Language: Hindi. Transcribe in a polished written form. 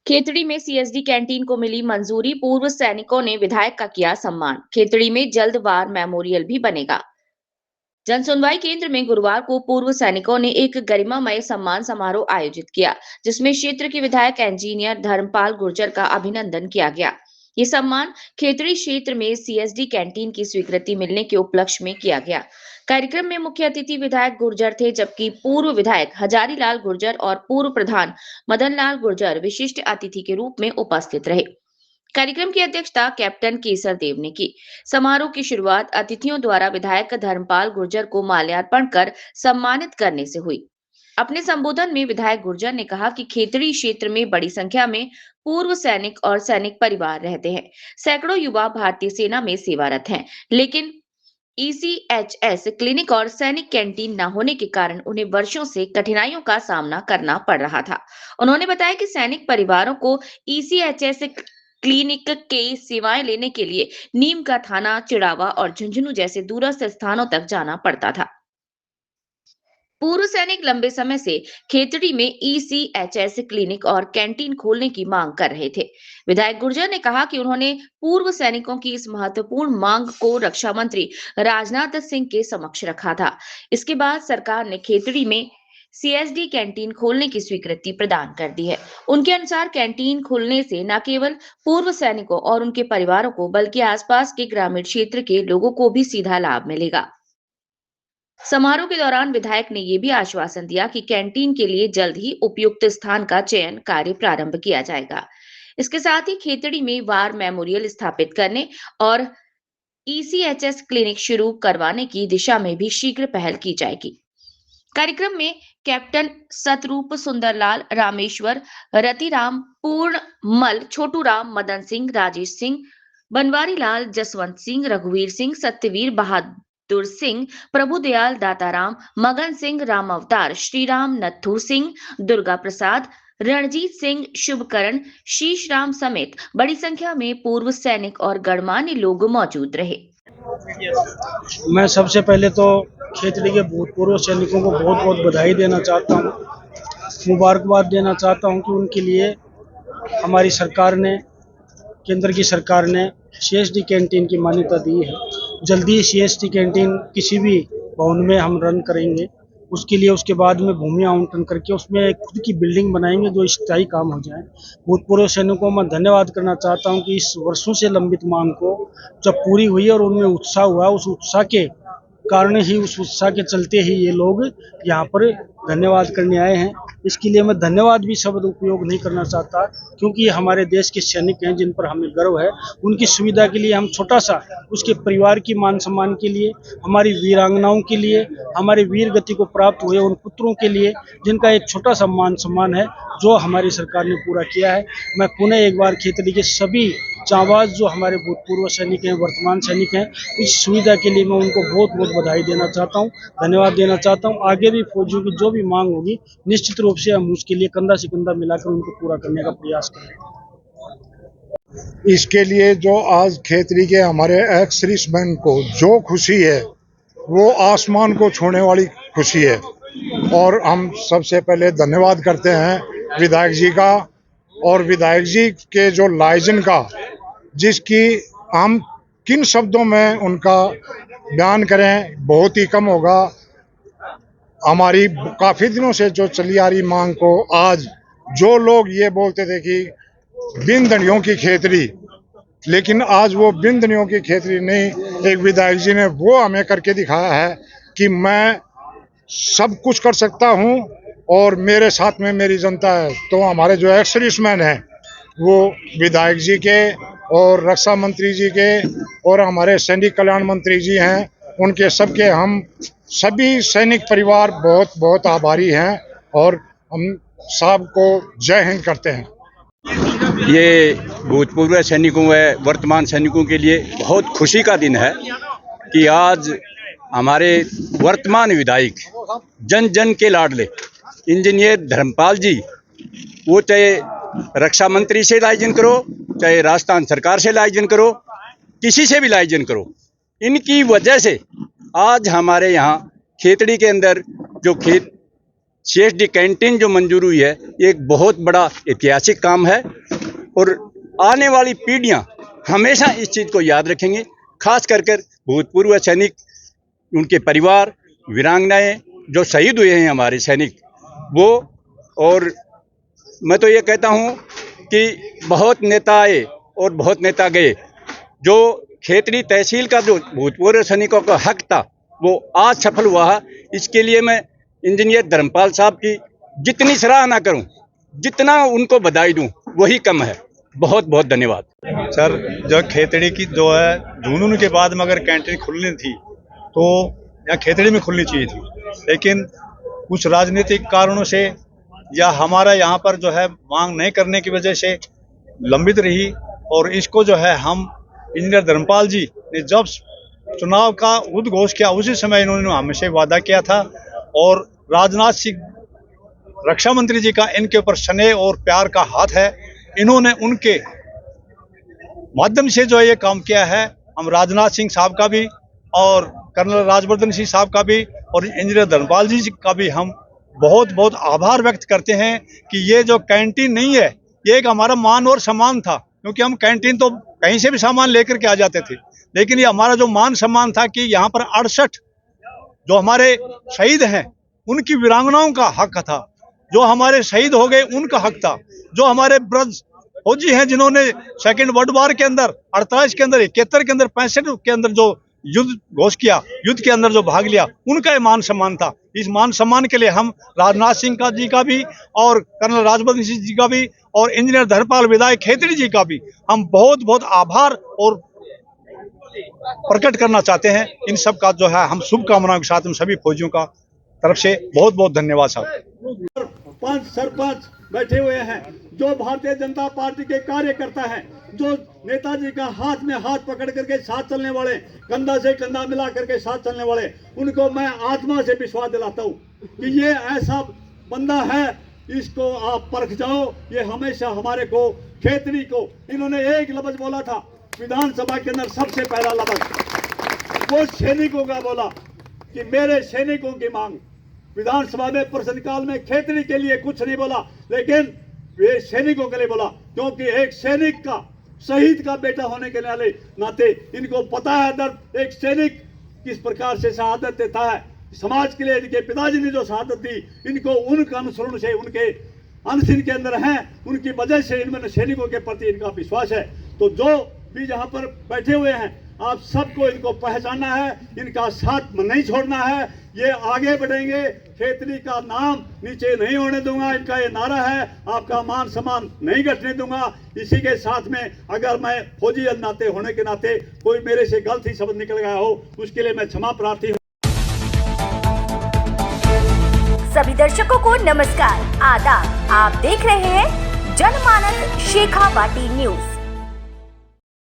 खेतड़ी में सीएसडी कैंटीन को मिली मंजूरी। पूर्व सैनिकों ने विधायक का किया सम्मान। खेतड़ी में जल्द वार मेमोरियल भी बनेगा। जन सुनवाई केंद्र में गुरुवार को पूर्व सैनिकों ने एक गरिमामय सम्मान समारोह आयोजित किया, जिसमें क्षेत्र के विधायक इंजीनियर धर्मपाल गुर्जर का अभिनंदन किया गया। ये सम्मान खेतड़ी क्षेत्र में सीएसडी कैंटीन की स्वीकृति मिलने के उपलक्ष्य में किया गया। कार्यक्रम में मुख्य अतिथि विधायक गुर्जर थे, जबकि पूर्व विधायक हजारी लाल गुर्जर और पूर्व प्रधान मदन लाल गुर्जर विशिष्ट अतिथि के रूप में उपस्थित रहे। कार्यक्रम की अध्यक्षता कैप्टन केसर देव ने की। समारोह की शुरुआत अतिथियों द्वारा विधायक धर्मपाल गुर्जर को माल्यार्पण कर सम्मानित करने से हुई। अपने संबोधन में विधायक गुर्जर ने कहा कि खेतड़ी क्षेत्र में बड़ी संख्या में पूर्व सैनिक और सैनिक परिवार रहते हैं। सैकड़ों युवा भारतीय सेना में सेवारत हैं, लेकिन ईसीएचएस क्लिनिक और सैनिक कैंटीन न होने के कारण उन्हें वर्षों से कठिनाइयों का सामना करना पड़ रहा था। उन्होंने बताया कि सैनिक परिवारों को ईसीएचएस क्लिनिक के सेवाएं लेने के लिए नीम का थाना, चिड़ावा और झुंझुनू जैसे दूरस्थ स्थानों तक जाना पड़ता था। पूर्व सैनिक लंबे समय से खेतड़ी में ईसीएचएस क्लिनिक और कैंटीन खोलने की मांग कर रहे थे। विधायक गुर्जर ने कहा कि उन्होंने पूर्व सैनिकों की इस महत्वपूर्ण मांग को रक्षा मंत्री राजनाथ सिंह के समक्ष रखा था। इसके बाद सरकार ने खेतड़ी में सीएसडी कैंटीन खोलने की स्वीकृति प्रदान कर दी है। उनके अनुसार कैंटीन खुलने से न केवल पूर्व सैनिकों और उनके परिवारों को, बल्कि आसपास के ग्रामीण क्षेत्र के लोगों को भी सीधा लाभ मिलेगा। समारोह के दौरान विधायक ने यह भी आश्वासन दिया कि कैंटीन के लिए जल्द ही उपयुक्त स्थान का चयन कार्य प्रारंभ किया जाएगा। इसके साथ ही खेतड़ी में वार मेमोरियल स्थापित करने और ईसीएचएस क्लिनिक शुरू करवाने की दिशा में भी शीघ्र पहल की जाएगी। कार्यक्रम में कैप्टन सतरूप सुंदरलाल, रामेश्वर, रतिराम, पूर्ण मल, छोटू राम, मदन सिंह, राजेश सिंह, बनवारी लाल, जसवंत सिंह, रघुवीर सिंह, सत्यवीर, बहादुर सिंह, प्रभुदयाल, दाताराम, मगन सिंह, राम अवतार, श्रीराम, नत्थू सिंह, दुर्गा प्रसाद, रणजीत सिंह, शुभकरण, शीश राम समेत बड़ी संख्या में पूर्व सैनिक और गणमान्य लोग मौजूद रहे। मैं सबसे पहले तो खेतड़ी के भूतपूर्व सैनिकों को बहुत बहुत बधाई देना चाहता हूँ, मुबारकबाद देना चाहता हूँ कि उनके लिए हमारी सरकार ने, केंद्र की सरकार ने सीएसडी कैंटीन की मान्यता दी है। जल्दी सीएसडी कैंटीन किसी भी भवन में हम रन करेंगे। उसके लिए उसके बाद में भूमि आवंटन करके उसमें एक खुद की बिल्डिंग बनाएंगे जो स्थायी काम हो जाए। भूतपूर्व सैनिकों को मैं धन्यवाद करना चाहता हूं कि इस वर्षों से लंबित मांग को जब पूरी हुई और उनमें उत्साह हुआ, उस उत्साह के कारण ही, उस उत्साह के चलते ही ये लोग यहाँ पर धन्यवाद करने आए हैं। इसके लिए मैं धन्यवाद भी शब्द उपयोग नहीं करना चाहता, क्योंकि ये हमारे देश के सैनिक हैं जिन पर हमें गर्व है। उनकी सुविधा के लिए हम छोटा सा, उसके परिवार की मान सम्मान के लिए, हमारी वीरांगनाओं के लिए, हमारे वीर गति को प्राप्त हुए उन पुत्रों के लिए जिनका एक छोटा सा मान सम्मान है, जो हमारी सरकार ने पूरा किया है। मैं पुनः एक बार खेतड़ी के सभी जांबाज जो हमारे भूतपूर्व सैनिक हैं, वर्तमान सैनिक हैं, इस सुविधा के लिए मैं उनको बहुत बहुत बधाई देना चाहता हूँ, धन्यवाद देना चाहता हूँ। आगे भी फौजियों की जो भी मांग होगी, निश्चित रूप से हम उसके लिए कंधा से कंधा मिलाकर उनको पूरा करने का प्रयास करेंगे। इसके लिए जो आज खेतड़ी के हमारे एक्स सर्विसमैन को जो खुशी है, वो आसमान को छूने वाली खुशी है। और हम सबसे पहले धन्यवाद करते हैं विधायक जी का, और विधायक जी के जो लाइजन का, जिसकी हम किन शब्दों में उनका बयान करें, बहुत ही कम होगा। हमारी काफी दिनों से जो चली आ रही मांग को आज जो लोग ये बोलते थे कि बिन दनियों की खेतड़ी, लेकिन आज वो बिन दनियों की खेतड़ी नहीं, एक विधायक जी ने वो हमें करके दिखाया है कि मैं सब कुछ कर सकता हूं और मेरे साथ में मेरी जनता है। तो हमारे जो एक्स सर्विसमैन हैं, वो विधायक जी के और रक्षा मंत्री जी के और हमारे सैनिक कल्याण मंत्री जी हैं, उनके सबके हम सभी सैनिक परिवार बहुत बहुत आभारी हैं और हम साहब को जय हिंद करते हैं। ये भूतपूर्व सैनिकों व वर्तमान सैनिकों के लिए बहुत खुशी का दिन है कि आज हमारे वर्तमान विधायक, जन जन के लाडले इंजीनियर धर्मपाल जी, वो चाहे रक्षा मंत्री से लाइजन करो, चाहे राजस्थान सरकार से लाइजन करो, किसी से भी लाइजन करो, इनकी वजह से आज हमारे यहाँ खेतड़ी के अंदर जो CSD कैंटीन जो मंजूर हुई है, ये एक बहुत बड़ा ऐतिहासिक काम है और आने वाली पीढ़ियां हमेशा इस चीज़ को याद रखेंगे। खास कर भूतपूर्व सैनिक, उनके परिवार, वीरांगनाएं जो शहीद हुए हैं हमारे सैनिक, वो। और मैं तो ये कहता हूँ कि बहुत नेता आए और बहुत नेता गए। जो खेतड़ी तहसील का जो भूतपूर्व सैनिकों का हक था वो आज सफल हुआ है। इसके लिए मैं इंजीनियर धर्मपाल साहब की जितनी सराहना करूं, जितना उनको बधाई दूं, वही कम है। बहुत बहुत धन्यवाद सर। जो खेतड़ी की जो है जुनून के बाद में अगर कैंटीन खुलनी थी तो यहाँ खेतड़ी में खुलनी चाहिए थी, लेकिन कुछ राजनीतिक कारणों से या हमारा यहाँ पर जो है मांग नहीं करने की वजह से लंबित रही। और इसको जो है हम इंजीनियर धर्मपाल जी ने जब चुनाव का उद्घोष किया उसी समय इन्होंने हमसे वादा किया था, और राजनाथ सिंह रक्षा मंत्री जी का इनके ऊपर स्नेह और प्यार का हाथ है। इन्होंने उनके माध्यम से जो है ये काम किया है। हम राजनाथ सिंह साहब का भी और कर्नल राजवर्धन सिंह साहब का भी और इंजीनियर धर्मपाल जी का भी हम बहुत बहुत आभार व्यक्त करते हैं कि ये जो कैंटीन नहीं है, ये एक हमारा मान और सम्मान था, क्योंकि हम कैंटीन तो कहीं से भी सामान लेकर के आ जाते थे, लेकिन ये हमारा जो मान सम्मान था कि यहाँ पर 68 जो हमारे शहीद हैं उनकी वीरांगनाओं का हक था, जो हमारे शहीद हो गए उनका हक था, जो हमारे ब्रज फौजी हैं जिन्होंने सेकेंड वर्ल्ड वॉर के अंदर 48 के अंदर 71 के अंदर 65 के अंदर जो युद्ध घोष किया, युद्ध के अंदर जो भाग लिया, उनका ये मान सम्मान था। इस मान सम्मान के लिए हम राजनाथ सिंह जी का भी और कर्नल राजवर्धन सिंह जी का भी और इंजीनियर धर्मपाल विधायक खेतड़ी जी का भी हम बहुत बहुत आभार और प्रकट करना चाहते हैं। इन सब का जो है हम शुभकामनाओं के साथ हम सभी फौजियों का तरफ से बहुत बहुत धन्यवाद साहब। 5 सरपंच बैठे हुए हैं जो भारतीय जनता पार्टी के कार्यकर्ता हैं, जो नेताजी का हाथ में हाथ पकड़ करके साथ चलने वाले, कंधा से कंधा मिला करके साथ चलने वाले, उनको मैं आत्मा से विश्वास दिलाता हूँ कि ये ऐसा बंदा है, इसको आप परख जाओ। ये हमेशा हमारे को खेतड़ी को इन्होंने एक लफ्ज बोला था विधानसभा के अंदर, सबसे पहला लफ्ज वो सैनिकों का बोला कि मेरे सैनिकों की मांग। विधानसभा में प्रश्नकाल में खेतड़ी के लिए कुछ नहीं बोला, लेकिन वे सैनिकों के लिए बोला, क्योंकि एक सैनिक का, शहीद का बेटा होने के नाते इनको पता है दर्द। एक सैनिक किस प्रकार से शहादत देता है, समाज के लिए इनके पिताजी ने जो शहादत दी, इनको उनका अनुसरण से, उनके अनशन के अंदर हैं, उनकी वजह से इनमें सैनिकों के प्रति इनका विश्वास है। तो जो भी यहाँ पर बैठे हुए हैं, आप सबको इनको पहचानना है, इनका साथ नहीं छोड़ना है। ये आगे बढ़ेंगे, खेतड़ी का नाम नीचे नहीं होने दूंगा, इनका ये नारा है। आपका मान सम्मान नहीं घटने दूंगा। इसी के साथ में अगर मैं फौजी नाते होने के नाते कोई मेरे से गलती शब्द निकल गया हो, उसके लिए मैं क्षमा प्रार्थी हूँ। सभी दर्शकों को नमस्कार, आदाब। आप देख रहे हैं जनमानस शेखावाटी न्यूज।